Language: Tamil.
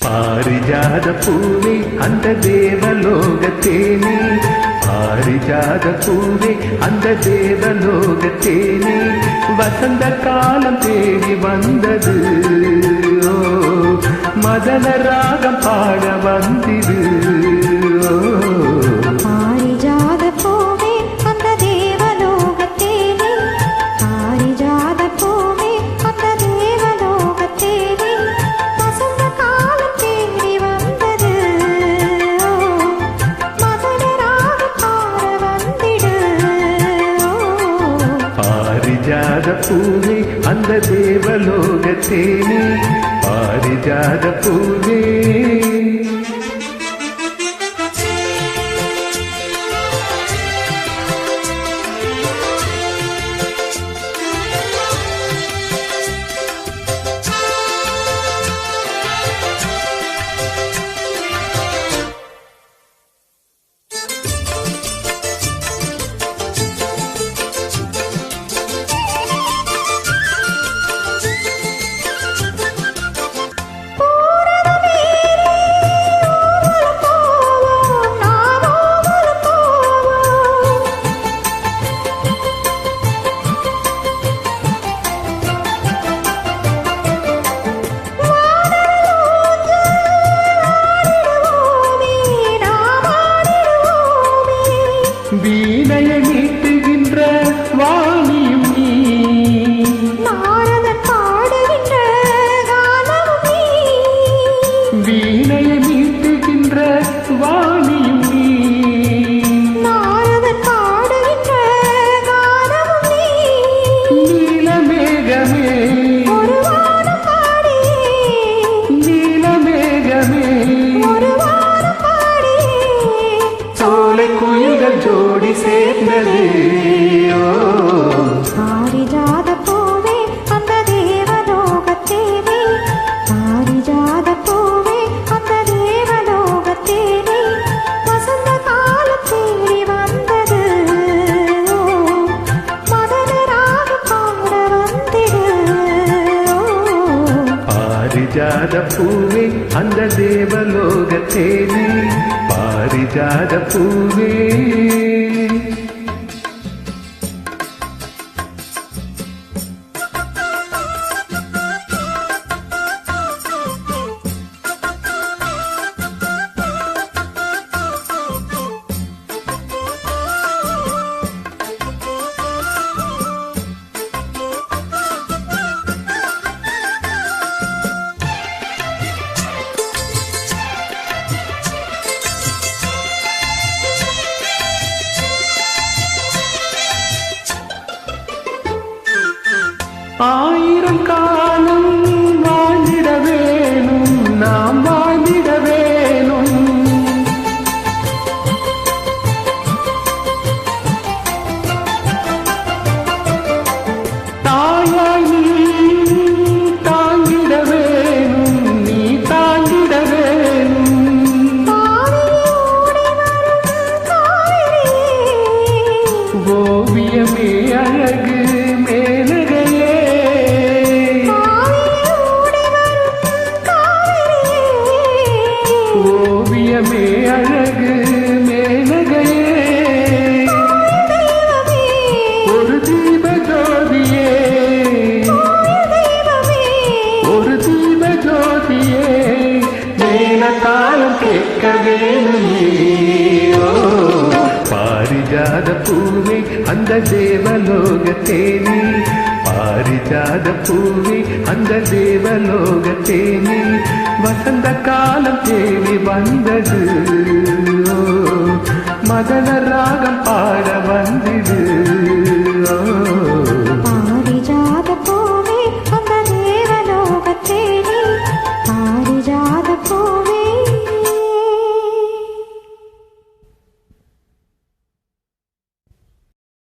பாரிஜாத பூவே அந்த தேவலோகத்தேனே, பாரிஜாத பூவே அந்த தேவலோகத்தேனே, வசந்த காலம் தேடி வந்தது, ஓ மதன ராகம் பாட வந்திரு. பாரிஜாத பூவே அந்த தேவலோகத்தேனே, பாரிஜாத பூவே அந்த தேவலோகத்தேனே, வசந்த காலம் தேடி வந்தது, மதன ராகம் பாட வந்திடு. பாரிஜாத பூவே அந்த தேவலோகத்தேனே, பாரிஜாத பூவே. வீணையை மீட்டுகின்ற வாணியும் நீ, நாரதன் பாடுகின்ற கானமும் நீ, வீணையை மீட்டுகின்ற வாணியும் நீ, நாரதன் பாடுகின்ற கானமும் நீ. நீலமேகமே ஒரு வானம் பாடி, நீலமேகமே ஒரு வானம் பாடி, சோலை குயில்கள் ஜோடி சேர்ந்தது. பாரிஜாத பூவே அந்த தேவலோகத்தேனே, பாரிஜாத பூவே அந்த தேவலோகத்தேனே, வசந்த காலம் தேடி வந்தது, மதன ராகம் பாட வந்திடு. பாரிஜாத பூவே அந்த தேவலோகத்தேனே, பாரிஜாத பூவே. ஆயிரம் காலம் வாழ்ந்திட வேணும், நாம் வாழ்ந்திட வேணும். தாயாய் நீ தாங்கிட வேணும், நீ தாங்கிட வேணும். ஓவியமே அழகு ஓவியமே அழகு மேலகையே, ஒரு தீப ஜோதியே, ஒரு தீப ஜோதியே, மேல தாளம் கேட்க வேணுமே. பாரிஜாத பூவே அந்த தேவலோகத்தேனே, பாரிஜாத பூவே அந்த தேவலோகத்தேனே, வசந்த காலம் தேடி வந்தது, மதன ராகம் பாட வந்திடு.